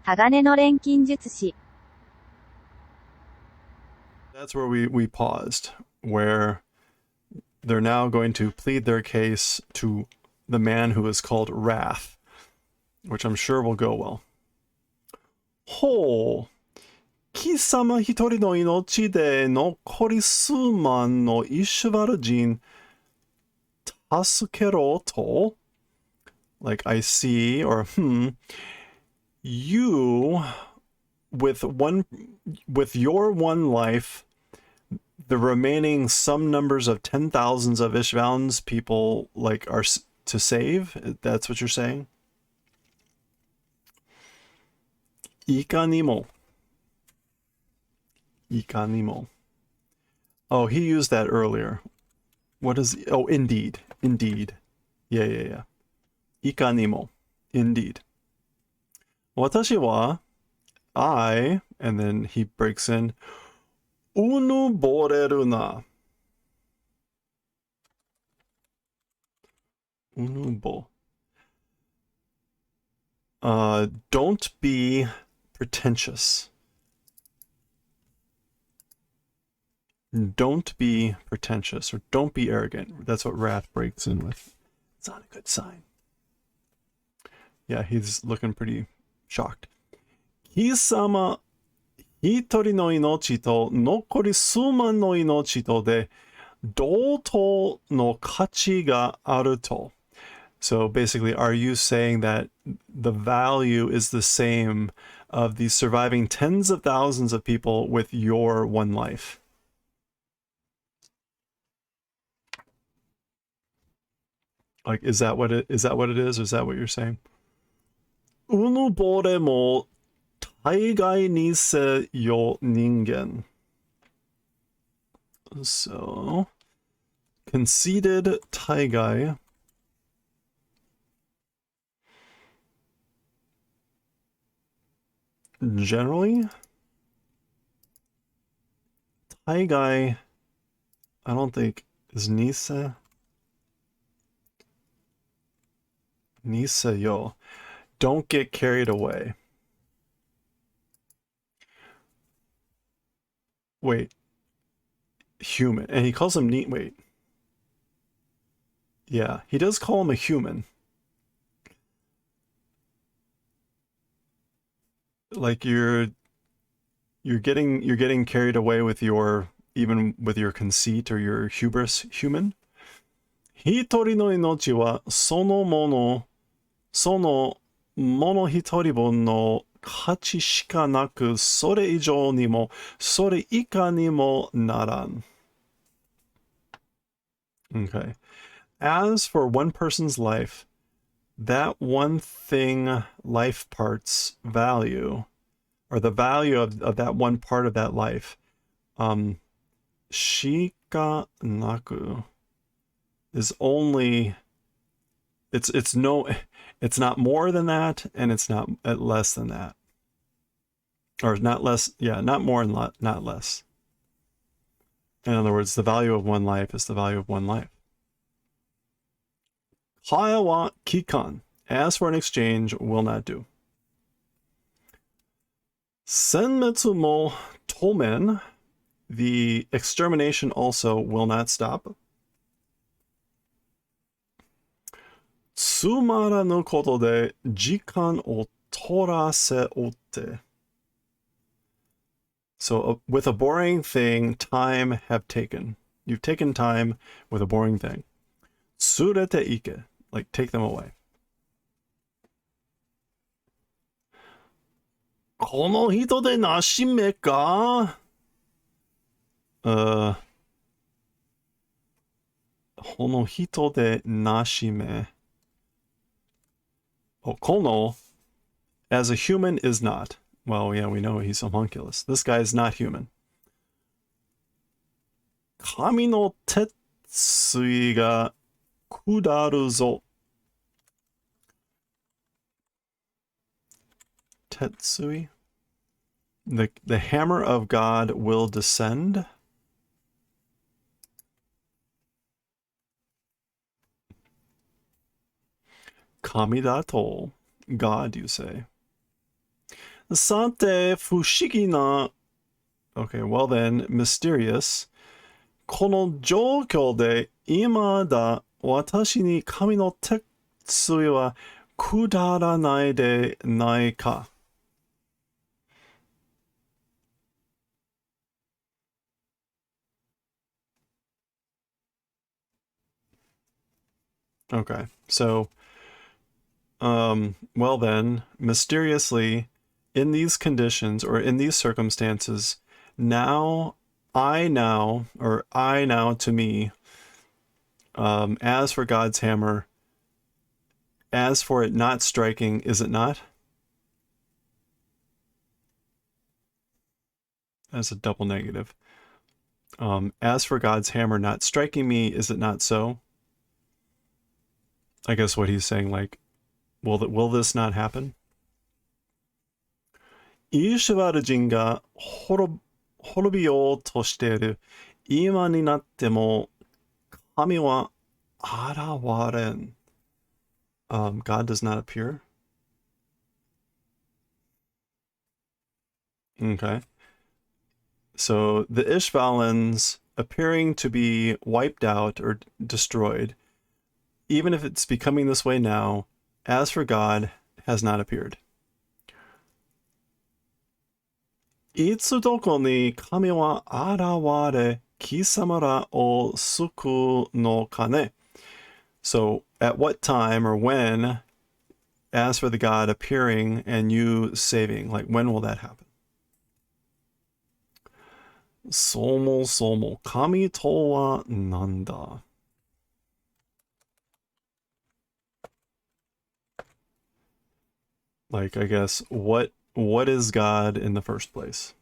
鋼の錬金術師 That's where we paused, where they're now going to plead their case to the man who is called Wrath, which I'm sure will go well. ほう、貴様一人の命で残り数万のイシュバル人助けろと Like I see, or you with your one life, the remaining some numbers of 10,000s of Ishvalan's people like are to save. That's what you're saying. いかにも. Oh, he used that earlier. What is? Oh, indeed. Yeah. いかにも. Indeed. 私は I, and then he breaks in, うぬぼれるな. うぬぼ. Don't be pretentious. Don't be pretentious, or don't be arrogant. That's what Wrath breaks in with. It's not a good sign. Yeah, he's looking pretty shocked. 貴様一人の命と残り数万の命とで同等の価値があると. So basically, are you saying that the value is the same of the surviving tens of thousands of people with your one life? Like, is that what it is? Or is that what you're saying? うぬぼれも大概にせよ人間. So, conceited taigai. Generally, taigai, I don't think, is nise. Niseyo. Don't get carried away. Wait. Human. And he calls him neat. Wait. Yeah, he does call him a human. Like you're getting carried away with your, even with your conceit or your hubris, human. 一人の命はそのもの一人分の価値しかなく、それ以上にもそれ以下にもならん. Okay. As for one person's life, that one thing, life part's value, or the value of that one part of that life, shika naku, is only, it's not more than that, and it's not less than that. Or not less, yeah, not more and not less. In other words, the value of one life is the value of one life. Haya wa kikan. As for an exchange, will not do. Senmetsu mo tomen. The extermination also will not stop. Tsumaranu koto de jikan o torase otte. So with a boring thing, time have taken. You've taken time with a boring thing. Tsurete ike. Like, take them away. この人でなしめか? この人でなしめ. Oh, kono, as a human, is not. Well, yeah, we know he's homunculus. This guy is not human. 神の鉄槌が下るぞ. Tetsui? The hammer of God will descend. Kamidato. God, you say. Sate fushigi na. Okay, well then, mysterious. この状況で未だ私に神の手ついは下らないでないか。Okay, so, well then, mysteriously, in these conditions or in these circumstances, I now to me, as for God's hammer, as for it not striking, is it not? That's a double negative. As for God's hammer not striking me, is it not so? I guess what he's saying, like, will this not happen? イーシュバル人が滅びようとしている今になっても神は現れん。God does not appear. Okay. So the Ishvalans appearing to be wiped out or destroyed, even if it's becoming this way now, as for God, has not appeared. いつどこに神は現れ、貴様らを救うのかね? So, at what time or when, as for the God appearing and you saving, like when will that happen? そもそも神とはなんだ? Like, I guess, what is God in the first place?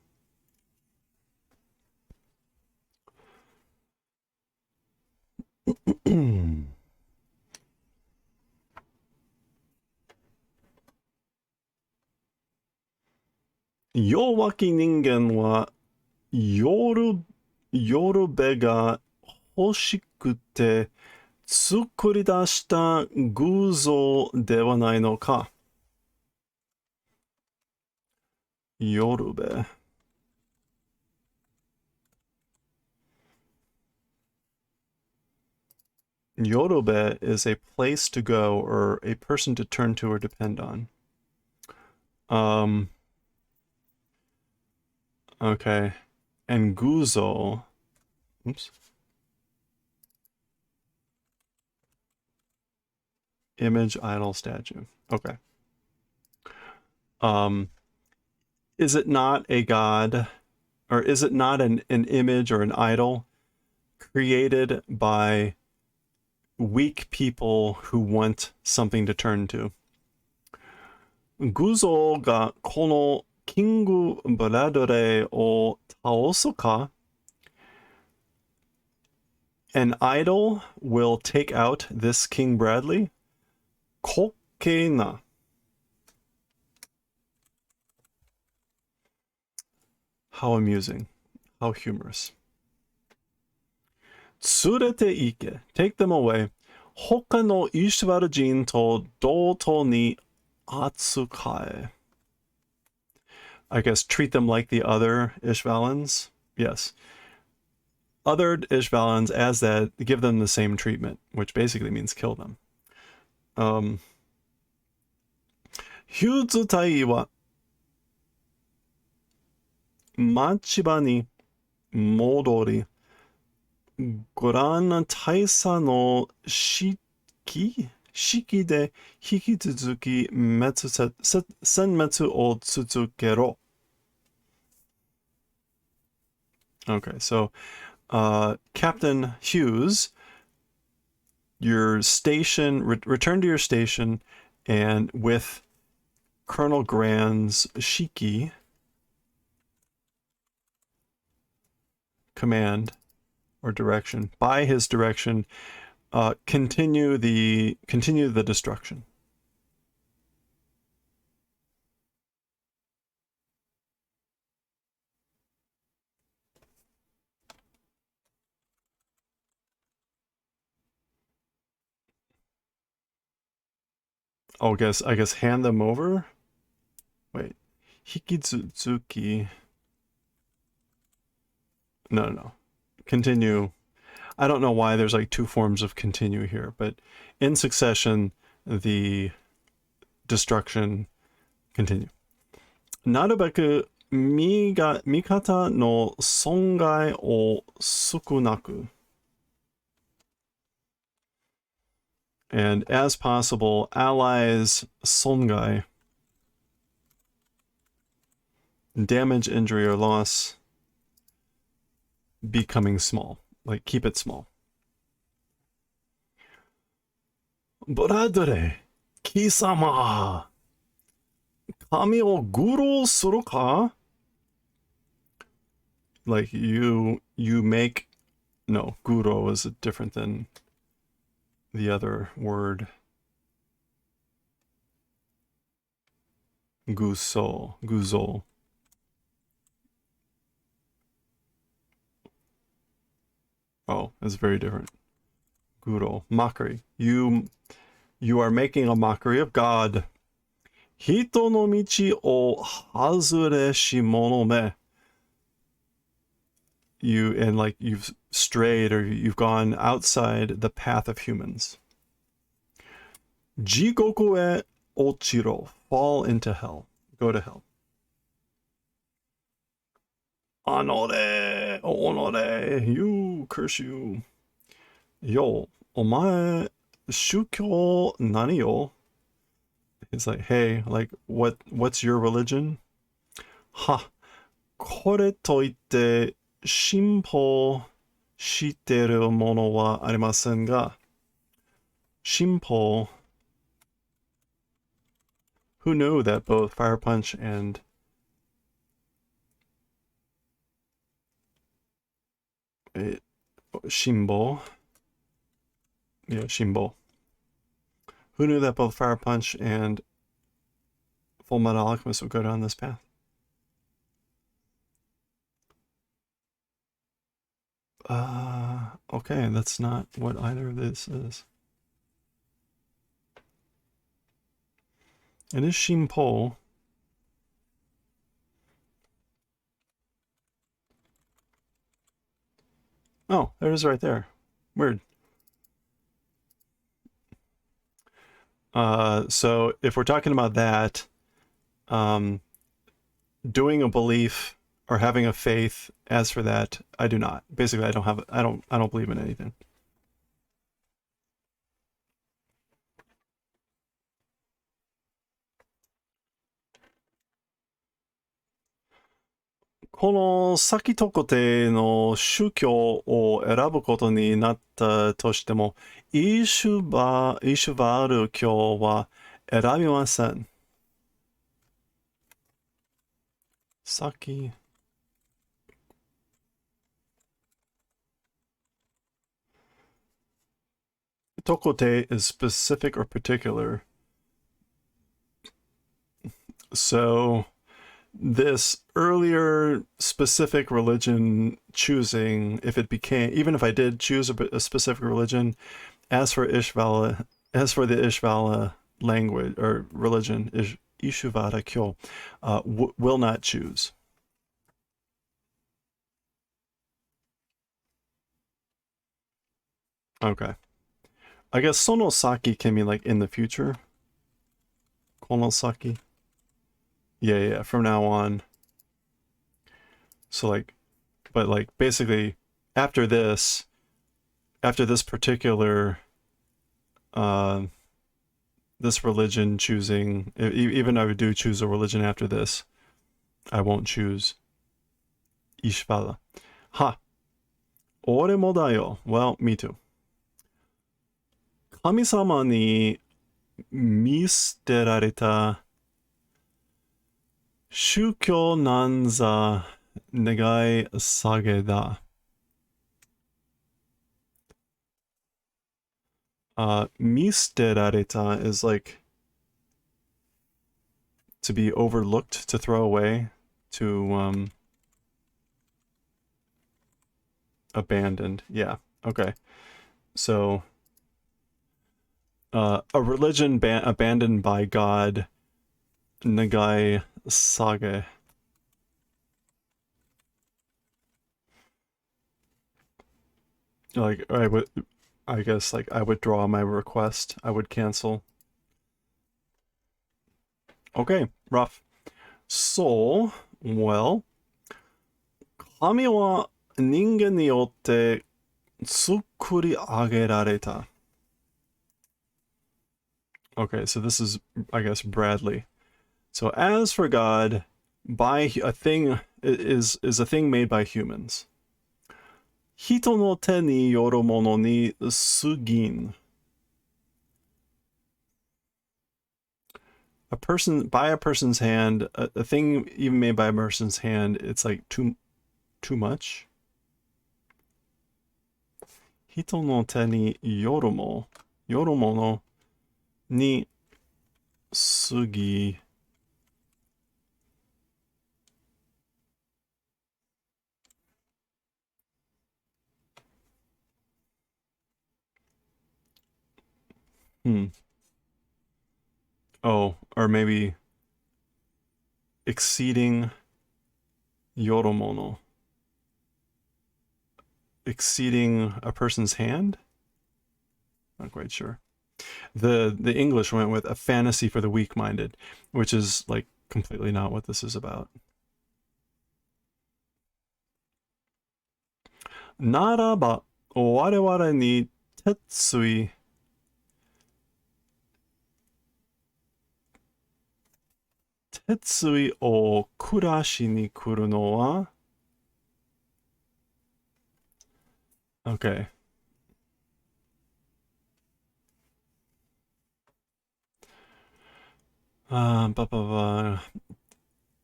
Hmm. 弱き人間は夜べが欲しくて作り出した偶像ではないのか? 夜べ. Yorube is a place to go or a person to turn to or depend on. Okay. And Guzo. Oops. Image, idol, statue. Okay. Is it not a god, or is it not an image or an idol created by weak people who want something to turn to? Guzo ga kono Kingu Bradore o Taosuka. An idol will take out this King Bradley. Kokena. How amusing. How humorous. Tsurete ike. Take them away. Hoka no Ishwaru jin to doto ni atsukae. I guess treat them like the other Ishvalans. Yes. Other Ishvalans as that, give them the same treatment, which basically means kill them. Hyuzu tai wa machiba ni modori goran taisa no shiki de hikitsuzuki senmetsu o tsuzukero. Okay, so Captain Hughes, your station, return to your station, and with Colonel Grand's Shiki command or direction, by his direction, continue the destruction. Oh, I guess hand them over? Wait. Hikitsuki. No. Continue. I don't know why there's like two forms of continue here, but in succession, the destruction continue. なるべく味方の損害を少なく. And as possible, allies 損害, damage, injury, or loss, becoming small. Like, keep it small. ブラッドレー、貴様、神を愚弄するか? Like, you make... No, guro is different than the other word. Guzo. Oh, it's very different. Guro, mockery. You are making a mockery of God. Hito no michi o hazure shimono me. You've strayed or you've gone outside the path of humans. Jigoku e ochiro. Fall into hell. Go to hell. Anore, onore, you, curse you. Yo, omae, shukyo nani yo? It's like, hey, like, what's your religion? Ha, kore to itte shinpo shiteru mono wa arimasen ga. Shinpo. Who knew that both Fire Punch and Shimbo. Yeah, Shimbo. Who knew that both Fire Punch and Fullmetal Alchemist would go down this path? Okay, that's not what either of this is. It is Shimpo. Oh, there it is right there. Weird. So if we're talking about that, doing a belief or having a faith, as for that, I do not. Basically, I don't believe in anything.この先とこての宗教を選ぶことになったとしても、イシュバール教は選びません。先。Tokote is specific or particular. So this earlier specific religion choosing, if it became, even if I did choose a specific religion, as for the Ishvala language or religion, Ishuvara Kyo, will not choose. Okay. I guess Sonosaki can be like in the future. Konosaki. Yeah, from now on. So like, but like basically after this particular, this religion choosing, even if I do choose a religion after this, I won't choose Ishvala. Ha! Ore mo da yo. Well, me too. Kami-sama ni misterareta shukyo nanza negai sageda. Misterareta is like to be overlooked, to throw away, to abandoned. Yeah, okay. So a religion abandoned by God, nagai sage. Like, I guess, like, I withdraw my request. I would cancel. Okay, rough. So, well, 神は人間によって作り上げられた. Okay, so this is, I guess, Bradley. So, as for God, by a thing is a thing made by humans. 人の手によるものに過ぎん. A person, by a person's hand, a thing even made by a person's hand, it's like too much. 人の手によるものに過ぎ. Oh, or maybe exceeding yoromono. Exceeding a person's hand? Not quite sure. The English went with a fantasy for the weak-minded, which is like completely not what this is about. ならば我々に鉄意 鉄意を暮らしに来るのは Okay.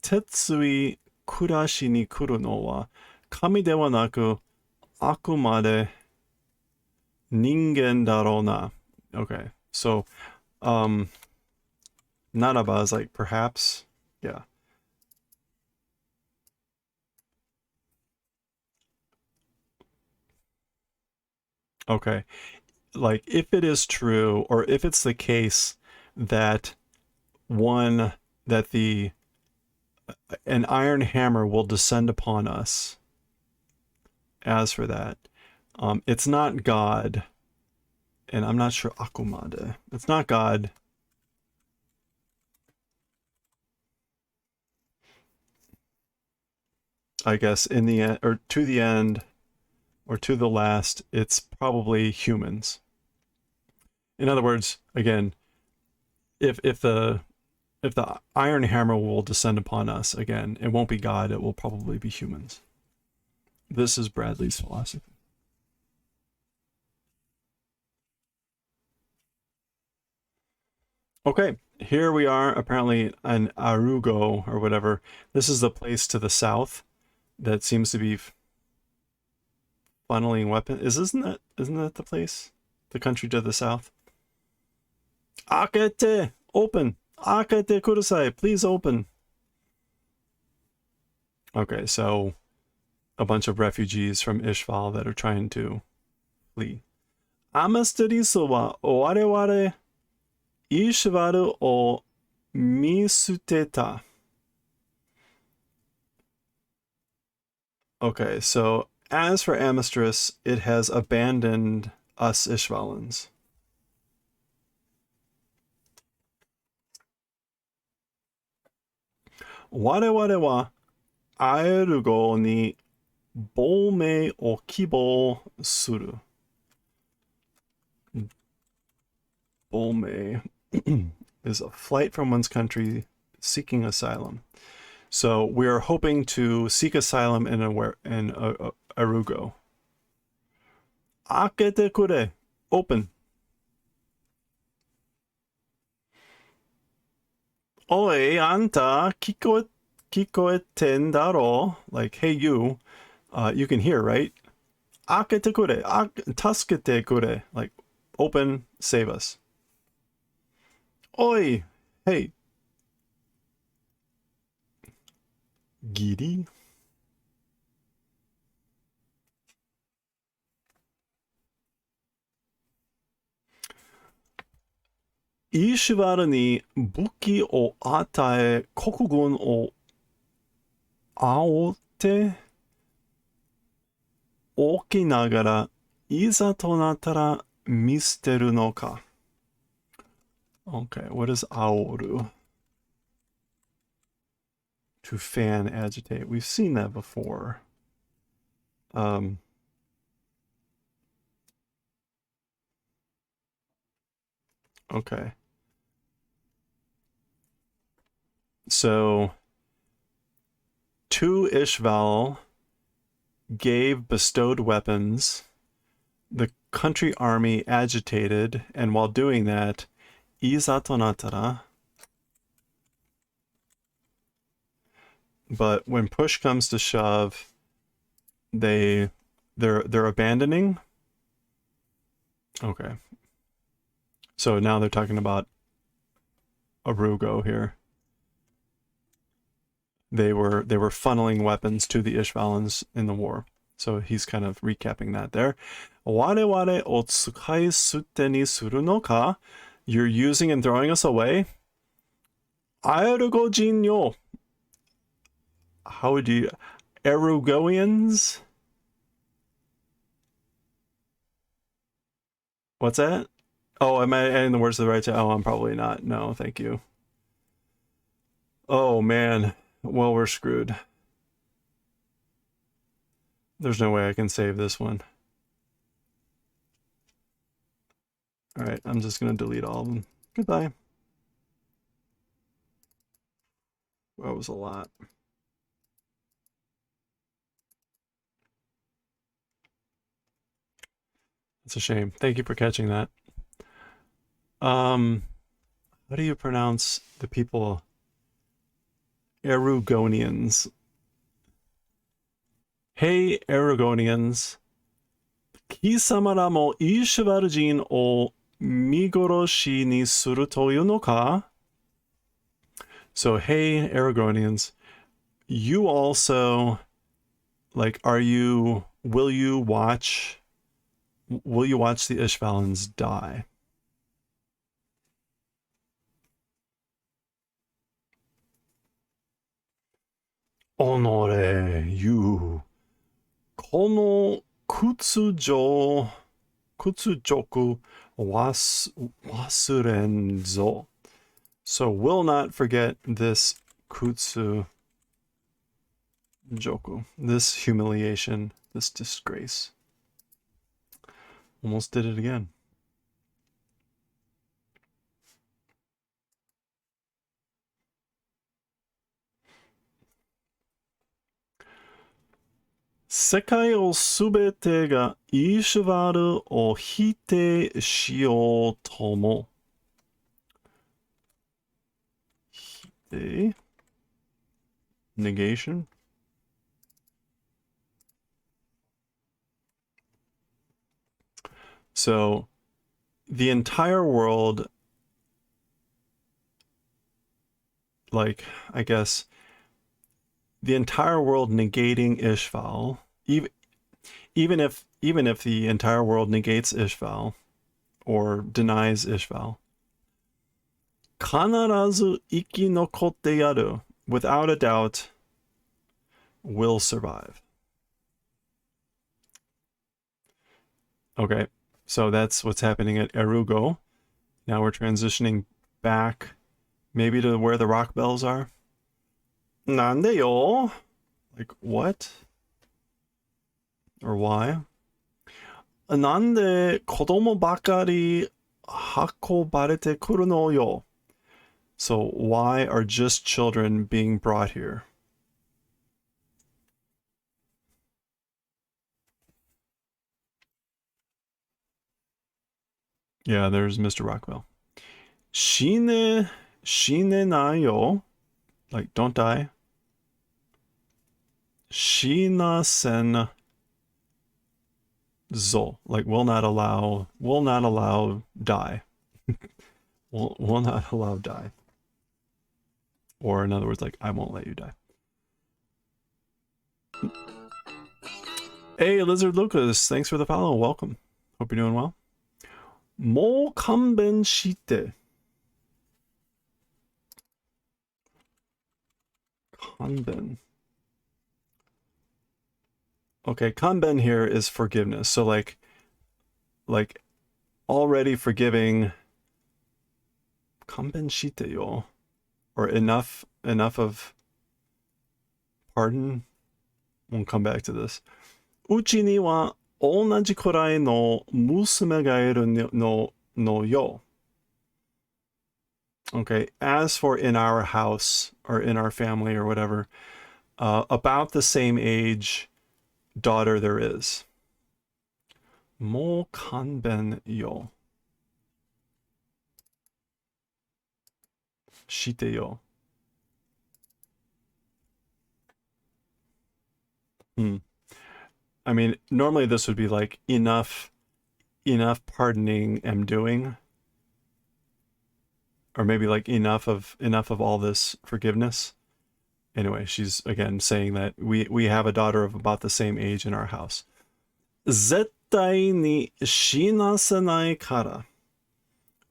Tetsui kurashi ni kuru no wa kami de wa naku akumade ningen daro na. Okay. So, naraba is like perhaps. Yeah. Okay. Like, if it is true, or if it's the case that an iron hammer will descend upon us. As for that, it's not God, and I'm not sure akumade. It's not God. I guess in the end, or to the end, or to the last, it's probably humans. In other words, again, if the iron hammer will descend upon us, again, it won't be God, it will probably be humans. This is Bradley's philosophy. Okay, here we are, apparently an Arugo or whatever. This is the place to the south that seems to be funneling weapons. Isn't that the place? The country to the south? Akete! Open! Akete kudasai! Please open! Okay, so a bunch of refugees from Ishval that are trying to flee. Amasteriso wa wareware Ishvaru o misuteta. Okay, so as for Amistris, it has abandoned us Ishvalans. Wareware wa aerugo ni boumei o kibo suru. Boumei is a flight from one's country seeking asylum. So we are hoping to seek asylum in Arugo. Akete kure. Open. Oi, anta, kikoeten daro. Like, hey, you can hear, right? Akete kure. Tasukete kure. Like, open, save us. Oi, hey. Giri. イシュバルに武器を与え、国軍を煽っておきながら、いざとなったら見捨てるのか。Okay, what is 煽る? To fan, agitate. We've seen that before. Okay. So, to Ishval gave bestowed weapons. The country army agitated, and while doing that, iza to natara. But when push comes to shove, they're abandoning. Okay. So now they're talking about Arugo here. They were funneling weapons to the Ishvalans in the war. So he's kind of recapping that there. Ware o tsukai sutte ni suru no ka? You're using and throwing us away? Aerugo jin yo. How would you... Arugoians? What's that? Oh, am I adding the words to the right? Oh, I'm probably not. No, thank you. Oh, man. Well, we're screwed. There's no way I can save this one. Alright, I'm just going to delete all of them. Goodbye. That was a lot. It's a shame. Thank you for catching that. How do you pronounce the people? Arugonians. Hey, Arugonians. Kisamara mo Ishvaljin o Migoroshi ni suru toyu no ka? So, hey, Aragonians, you also, like, will you watch the Ishvalans die? Honore, you, kono kutsujoku wasurenzo. So will not forget this kutsu joku, this humiliation, this disgrace. Almost did it again. Sekai o subete ga Ishvaru o hite shio tomo. Hite? Negation? So, the entire world, like, I guess, the entire world negating Ishval, even if the entire world negates Ishval or denies Ishval, kanarazu iki nokotte yaru, without a doubt, will survive. Okay, so that's what's happening at Erugo. Now we're transitioning back, maybe to where the rock bells are. Nande yo? Like, what? Or why? Nande kodomo bakari hakobarete kuru no yo? So why are just children being brought here? Yeah, there's Mr. Rockwell. Shine na yo? Like, don't die. Shina sen zo, like will not allow die. will not allow die. Or in other words, like, I won't let you die. Hey, Lizard Lucas, thanks for the follow. Welcome. Hope you're doing well. Mo kanben shite. Kanben. Okay, kanben here is forgiveness. So like already forgiving. Kanben shite yo. Or enough of pardon. We'll come back to this. Uchi ni wa onaji kurai no musume ga iru no yo. Okay, as for in our house or in our family or whatever, about the same age daughter there is. Mo kanben yo. Shite yo. I mean, normally this would be like enough pardoning am doing. Or maybe like enough of all this forgiveness. Anyway, she's again saying that we have a daughter of about the same age in our house. Zettai ni shinasenai kara.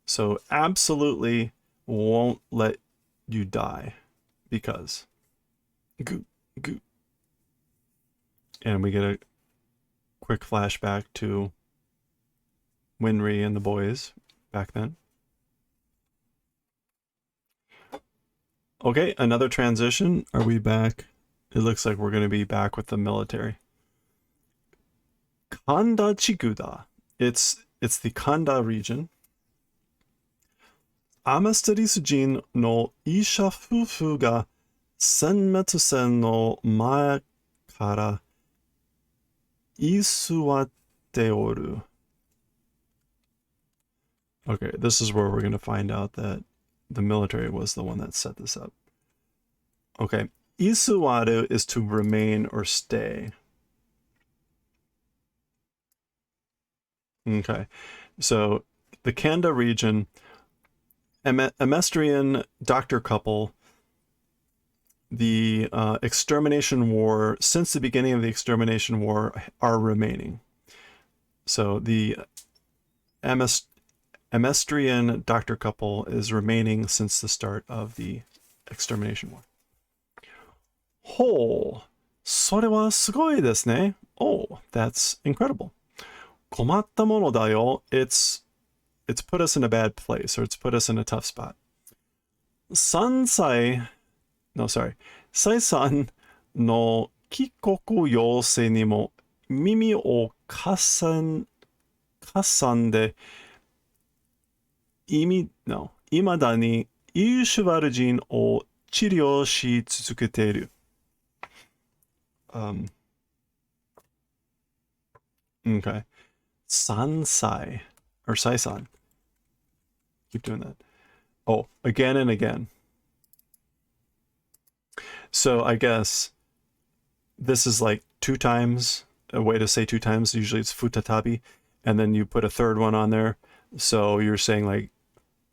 So absolutely won't let you die because. Goo. And we get a quick flashback to Winry and the boys back then. Okay, another transition. Are we back? It looks like we're going to be back with the military. Kanda Chiguda. It's the Kanda region. Amasterisujin no Isha fufu ga senmetsu sen no mae kara isuwatte oru. Okay, this is where we're going to find out that the military was the one that set this up. Okay, isuwaru is to remain or stay. Okay, so the Kanda region, Emestrian doctor couple, the extermination war, since the beginning of the extermination war, are remaining. So the Emestrian doctor couple is remaining since the start of the extermination war. Ho, それはすごいですね. Oh, that's incredible. 困ったものだよ. It's put us in a bad place, or it's put us in a tough spot. Sai-san no kikoku yosei ni mo mimi o kasan de imada ni iushuwaru jin o chiryou shi tsuzuketeru. Okay. Sansai or Sai-san. Keep doing that. Oh, again and again. So I guess this is like 2 times, a way to say 2 times. Usually it's futatabi, and then you put a third one on there. So you're saying like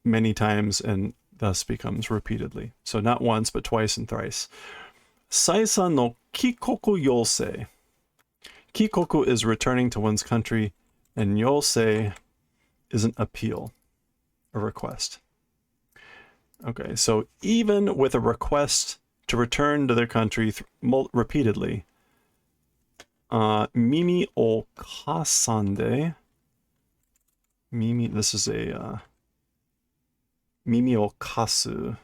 many times and thus becomes repeatedly. So not once, but twice and thrice. Sai-san no kikoku yosei. Kikoku is returning to one's country, and yosei is an appeal, a request. Okay, so even with a request to return to their country repeatedly, mimi o kasande. Mimi, this is a mimi o kasu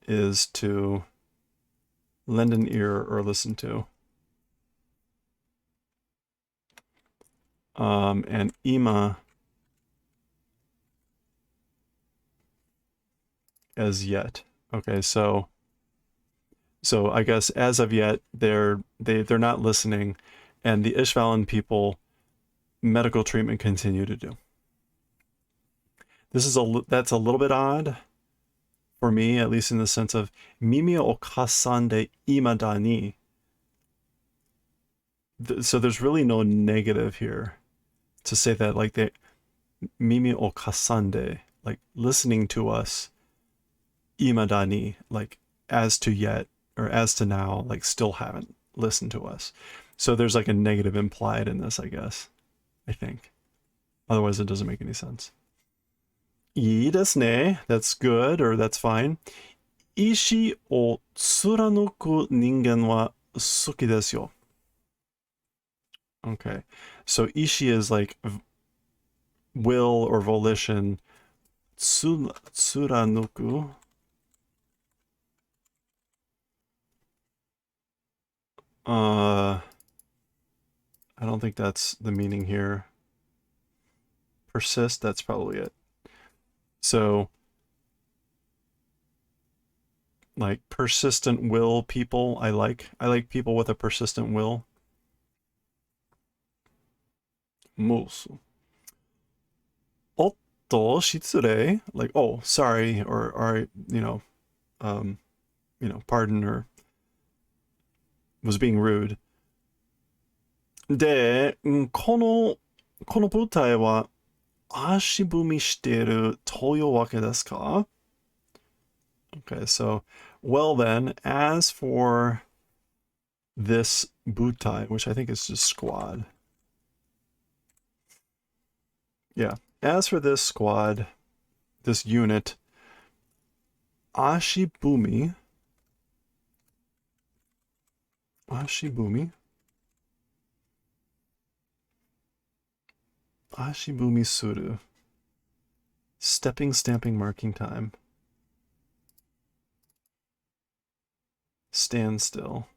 is to lend an ear or listen to. And ima as yet. Okay, so I guess as of yet they're not listening, and the Ishvalan people medical treatment continue to do. That's a little bit odd for me, at least in the sense of mimi o kasande imada ni. So there's really no negative here to say that, like, they mimi o kasande, like listening to us, imada ni, like as to yet or as to now, like still haven't listened to us. So there's like a negative implied in this, I guess. I think. Otherwise it doesn't make any sense. Ii desu ne, that's good or that's fine. Ishi o tsuranuku ningen wa suki desu yo. Okay. So ishi is like will or volition. Tsuranuku. I don't think that's the meaning here. Persist, that's probably it. So, like persistent will people, I like people with a persistent will. Musu. Otto shitsure, like, oh, sorry, or pardon, or was being rude. で、この舞台は足踏みしているというわけですか? Okay, so, well then, as for this butai, which I think is just squad. Yeah, as for this squad, this unit, Ashibumi suru. Stepping, stamping, marking time. Stand still.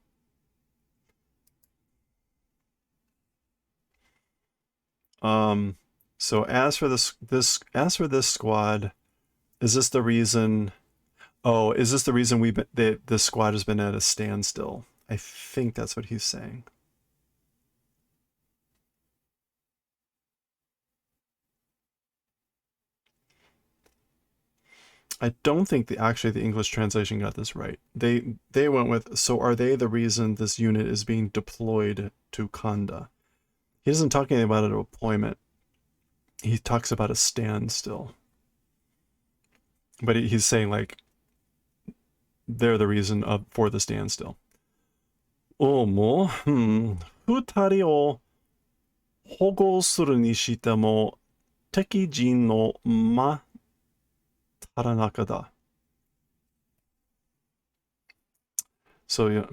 So as for this squad, is this the reason? Oh, is this the reason this squad has been at a standstill? I think that's what he's saying. I don't think actually the English translation got this right. They went with, so are they the reason this unit is being deployed to Kanda? He doesn't talk anything about a deployment. He talks about a standstill. But he's saying like they're the reason for the standstill. 二人を保護するにしても敵陣の真っただ中だ. So yeah,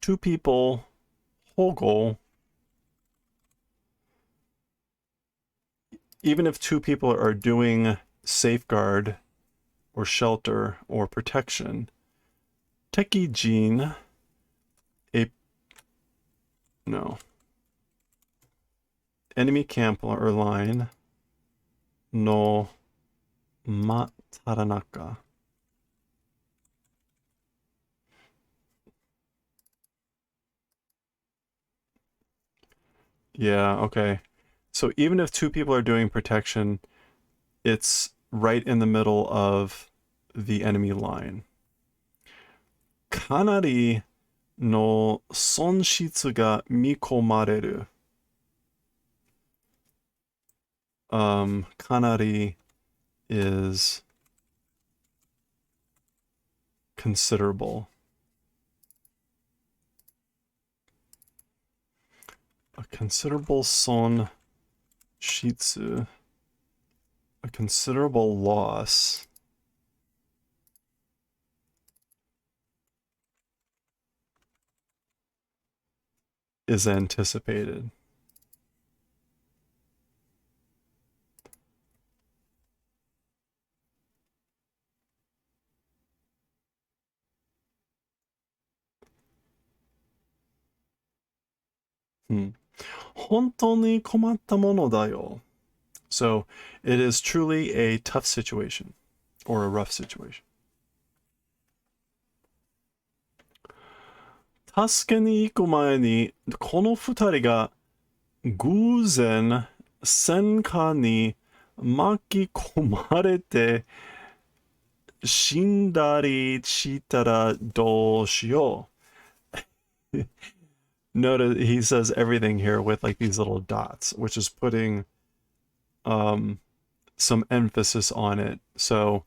two people, 保護, even if two people are doing safeguard or shelter or protection, 敵陣, enemy camp or line, no mataranaka. Yeah, okay. So even if two people are doing protection, it's right in the middle of the enemy line. Kanari no sonshitsu ga mikomareru. Kanari is considerable. A considerable sonshitsu. A considerable loss. Is anticipated. Hontoni komatta mono da yo. So it is truly a tough situation or a rough situation. 助けに行く前にこの二人が偶然戦火に巻き込まれて死んだりしたらどうしよう. Notice he says everything here with like these little dots, which is putting some emphasis on it. So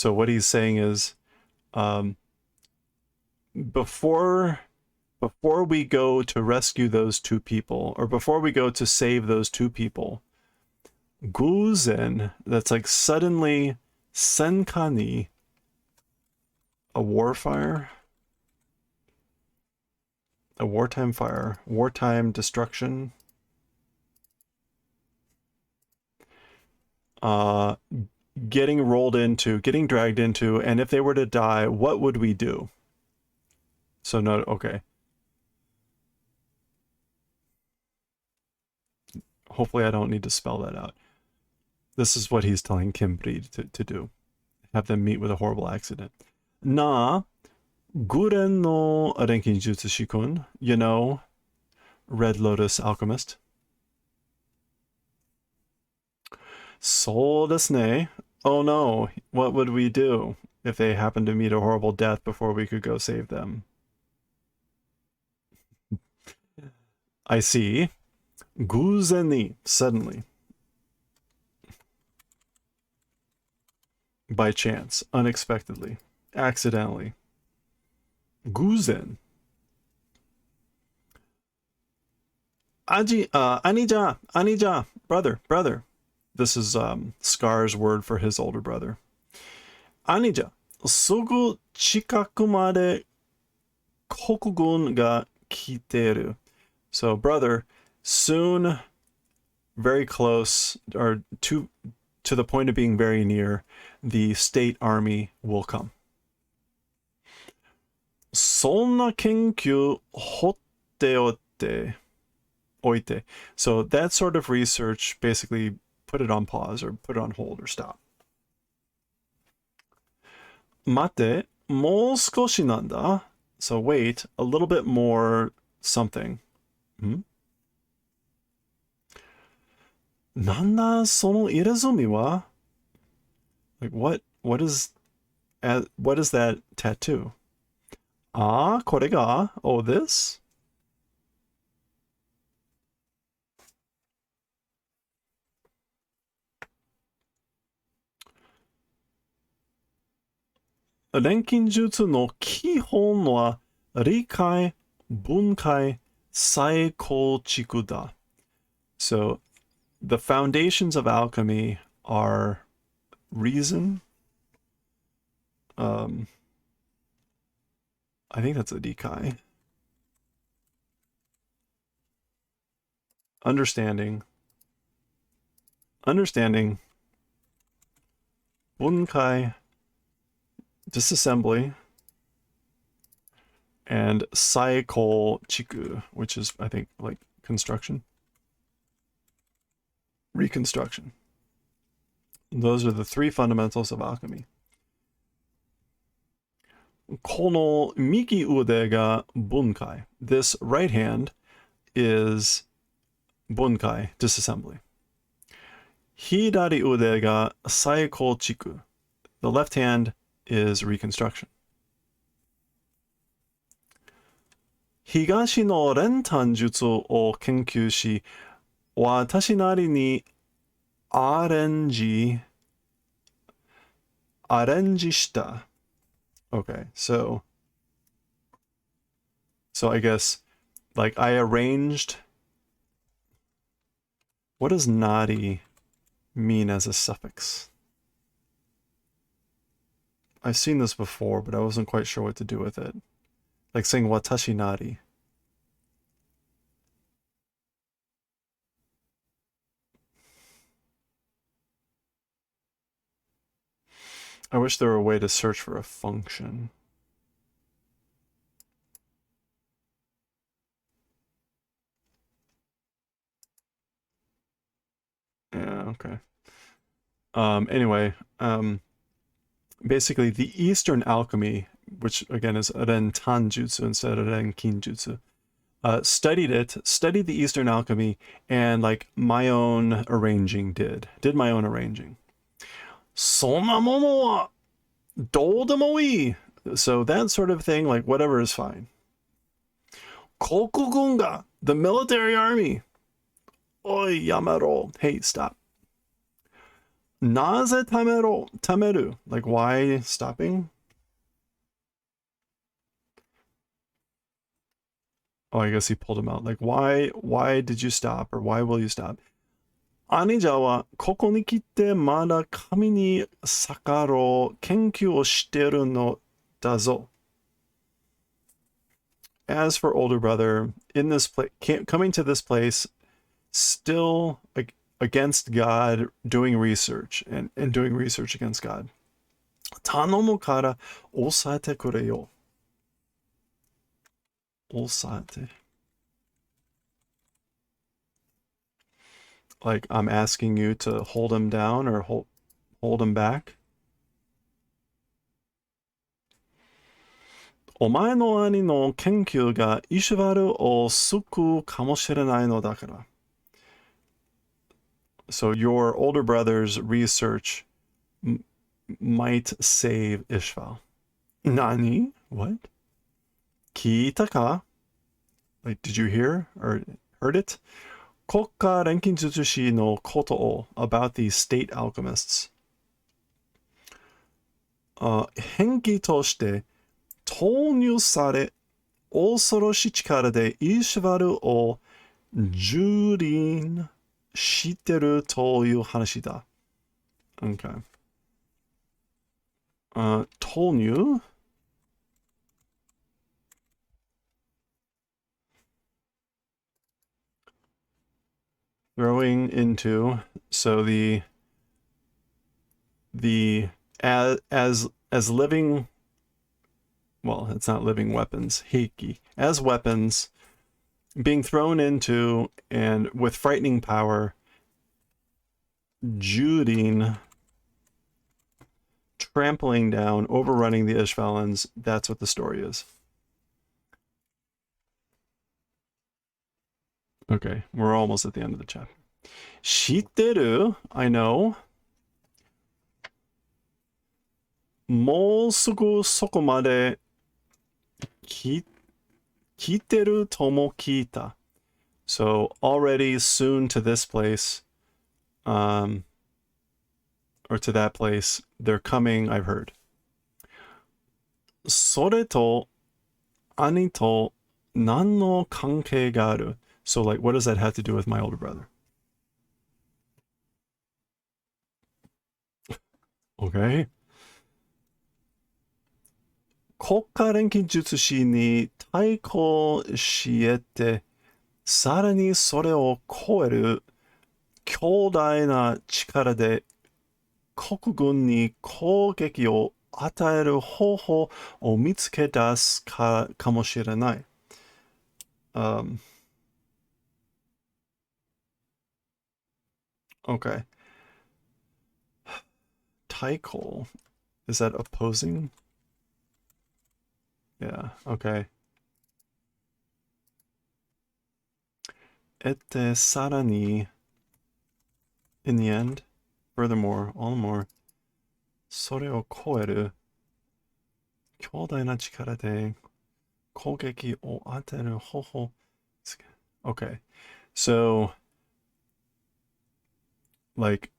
what he's saying is before we go to rescue those two people, or before we go to save those two people, guzen, that's like suddenly Senka ni, a war fire, a wartime fire, wartime destruction. Getting rolled into, getting dragged into, and if they were to die, what would we do? So no, okay. Hopefully I don't need to spell that out. This is what he's telling Kimbri to do. Have them meet with a horrible accident. Na, Guren no Renkinjutsu Shikun, you know, Red Lotus Alchemist. So desu ne. Oh no, what would we do if they happened to meet a horrible death before we could go save them? I see. Guzen ni, suddenly. By chance, unexpectedly, accidentally. Guzen. Anija, brother. This is Scar's word for his older brother. Anija, sugu chikaku made kokugun ga kiteru. So, brother, soon, very close, or to the point of being very near, the state army will come. Sonna kenkyu hotte oite. So that sort of research, basically put it on pause or put it on hold or stop. Mate, mou skoshi nanda. So wait, a little bit more something. Nanda sono irezumi wa? Like what is that tattoo? Ah, kore ga? Oh, this? Renkinjutsu no kihon wa rikai, bunkai, saikouchiku da. So the foundations of alchemy are reason. I think that's a Dikai. Understanding. Bunkai. Disassembly. And saikouchiku, which is, I think, like construction. Reconstruction. Those are the three fundamentals of alchemy. Kono miki ude ga bunkai. This right hand is bunkai, disassembly. Hidari ude ga saikouchiku. The left hand is reconstruction. Higashi no rentan jutsu o kenkyū shi, watashi nari ni arenji shita. Okay, so I guess, like, I arranged. What does nari mean as a suffix? I've seen this before, but I wasn't quite sure what to do with it. Like saying watashi nari. I wish there were a way to search for a function. Yeah, okay. Anyway, basically the Eastern alchemy, which again is Rentanjutsu instead of Renkinjutsu, studied the Eastern alchemy, and like my own arranging did my own arranging. Sonna mono wa doudemo ii. So that sort of thing, like whatever is fine. Kokugun ga, the military army. Oi, yamero. Hey, stop. Naze tameru. Like, why stopping? Oh, I guess he pulled him out. Like, why did you stop? Or why will you stop? 兄者はここに来てまだ神に逆ろう研究をしてるのだぞ。As for older brother, in this place, coming to this place, still against God, doing research and doing research against God. 頼むから抑えてくれよ。抑えて。Like I'm asking you to hold him down or hold him back. お前の兄の研究がイシュバルを救うかもしれないのだから。So your older brother's research might save Ishval. Nani? What? 聞いたか? Like, did you hear or heard it? 国家錬金術師のことを about the state alchemists. 変気として投入され恐ろしい力でイシュバルを蹂躙してるという話だ。Okay. 投入throwing into, so the as living, well, it's not living weapons, heiki, as weapons being thrown into and with frightening power, Judin trampling down, overrunning the Ishvalans. That's what the story is. Okay, we're almost at the end of the chapter. Shiteru, I know. もうすぐそこまで来てるとも聞いた. So already soon to this place, or to that place, they're coming, I've heard. それと兄と何の関係がある? So like, what does that have to do with my older brother? Okay. 国家錬金術師に対抗し得て、さらにそれを超える強大な力で国軍に攻撃を与える方法を見つけ出すかもしれない。Okay. 対抗. Is that opposing? Yeah, okay. さらに in the end, furthermore, all the more, それを超える強大な力で攻撃を与える方法. Okay, so like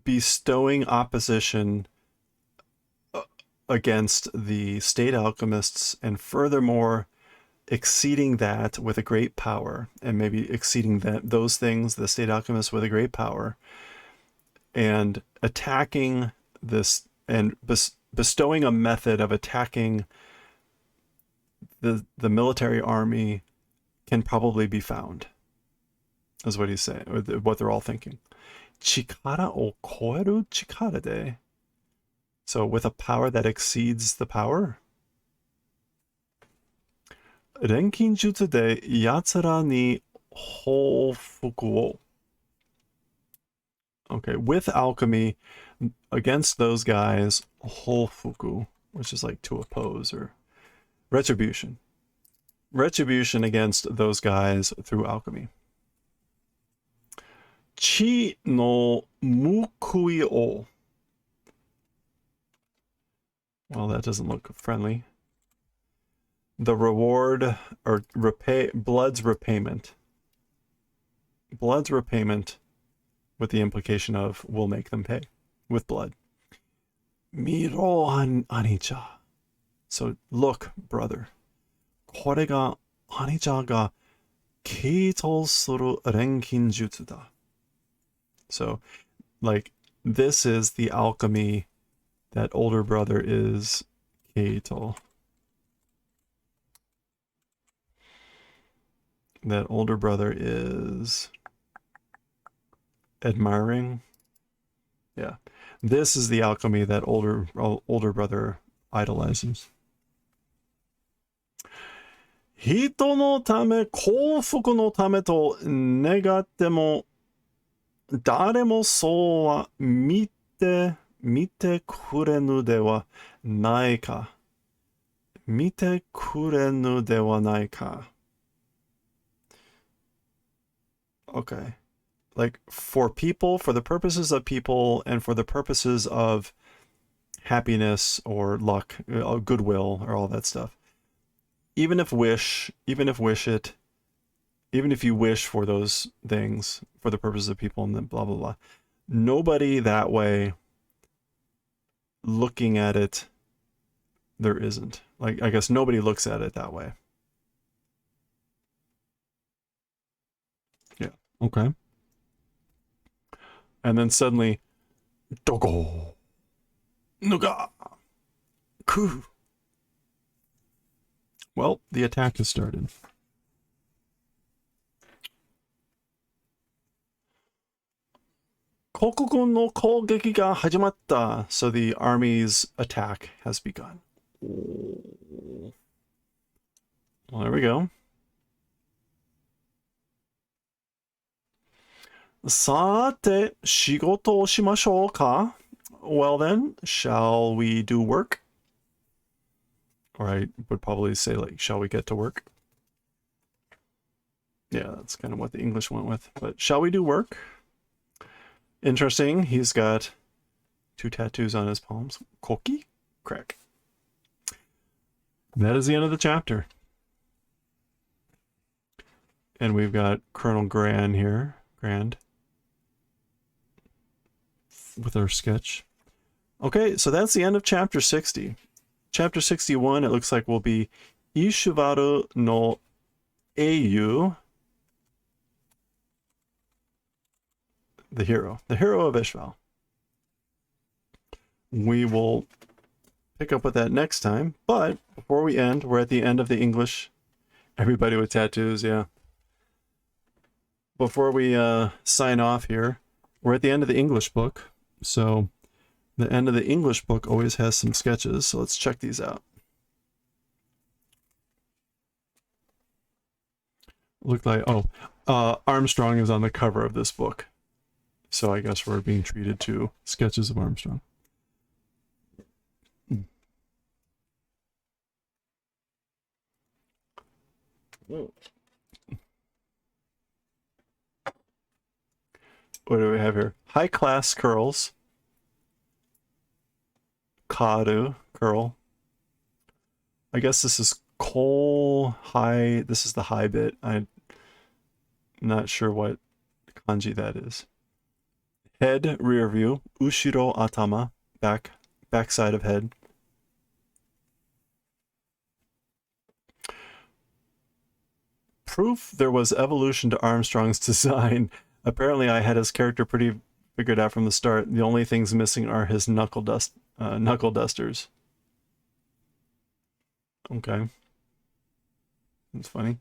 bestowing opposition against the state alchemists, and furthermore exceeding that with a great power, and maybe exceeding those things, the state alchemists, with a great power, and attacking this, and bestowing a method of attacking the military army can probably be found, is what he's saying, or what they're all thinking. 力を超える力で, so with a power that exceeds the power. 錬金術で奴らに報復を. Okay, with alchemy, against those guys, 報復, which is like to oppose, or retribution. Retribution against those guys through alchemy. 地の報いを. Well, that doesn't look friendly. The reward, or blood's repayment. Blood's repayment, with the implication of we'll make them pay with blood. Miro anicha. So look, brother. これが兄者が傾倒する錬金術だ. So, like, this is the alchemy that older brother is Keito. That older brother is admiring. Yeah. This is the alchemy that older brother idolizes. 人のため、幸福のためと願っても、誰もそうは見てくれぬではないか。見てくれぬではないか。Okay. Like, for people, for the purposes of people, and for the purposes of happiness or luck, goodwill, or all that stuff. Even if you wish for those things for the purposes of people and then blah, blah, blah. Nobody that way looking at it, there isn't. Like, I guess nobody looks at it that way. Yeah. Okay. And then suddenly, Dogo! Nuga! Ku! Well, the attack has started. Kokugun no kougeki ga hajimatta. So the army's attack has begun. Well, there we go. Sate, shigoto o shimashou ka? Well then, shall we do work? Or I would probably say, like, shall we get to work? Yeah, that's kind of what the English went with. But shall we do work? Interesting, he's got 2 tattoos on his palms. Koki? Crack. That is the end of the chapter. And we've got Colonel Grand here. Grand. With our sketch. Okay, so that's the end of chapter 60. Chapter 61, it looks like, will be Ishivaru no Eiyu. The hero of Ishval. We will pick up with that next time, but before we end, we're at the end of the English. Everybody with tattoos, yeah. Before we sign off here, we're at the end of the English book, so the end of the English book always has some sketches, so let's check these out. Looked like, Armstrong is on the cover of this book. So I guess we're being treated to sketches of Armstrong. What do we have here? High class curls. Karu curl. I guess this is coal high. This is the high bit. I'm not sure what kanji that is. Head rear view. Ushiro atama. Back side of head. Proof there was evolution to Armstrong's design. Apparently I had his character pretty figured out from the start. The only things missing are his knuckle dusters. Okay. That's funny.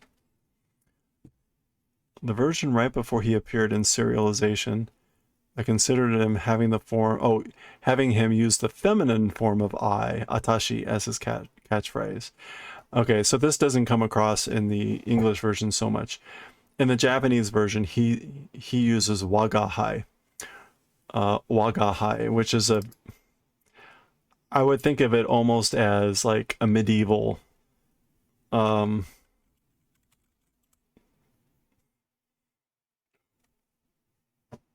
The version right before he appeared in serialization, I considered him having him use the feminine form of I, Atashi, as his catchphrase. Okay, so this doesn't come across in the English version so much. In the Japanese version, he uses wagahai. Wagahai, which is I would think of it almost as like a medieval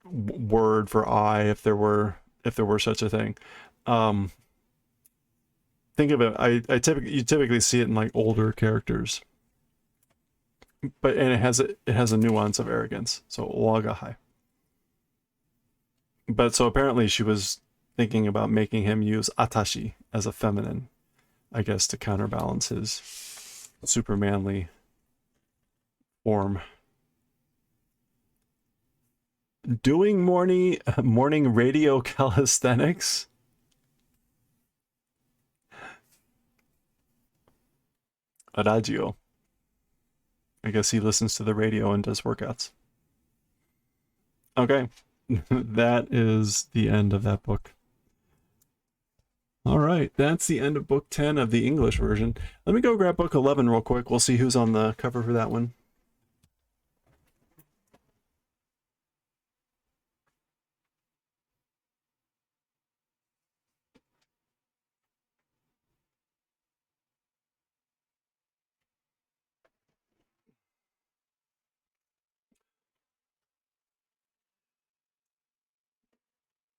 word for I, if there were such a thing. Think of it, you typically see it in like older characters, and it has a nuance of arrogance. So wagahai. But so apparently she was thinking about making him use atashi as a feminine, I guess, to counterbalance his super manly form. Doing morning radio calisthenics. Adagio. I guess he listens to the radio and does workouts. Okay. That is the end of that book. All right, that's the end of book 10 of the English version. Let me go grab book 11 real quick. We'll see who's on the cover for that one.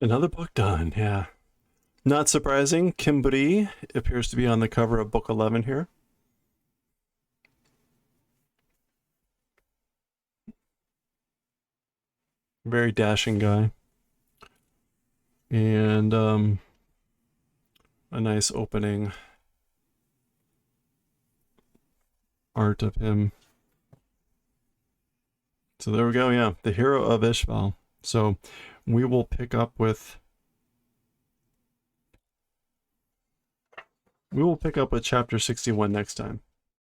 Another book done, yeah. Not surprising, Kimbri appears to be on the cover of book 11 here. Very dashing guy. And a nice opening art of him. So there we go, yeah. The Hero of Ishval. So we will pick up with chapter 61 next time.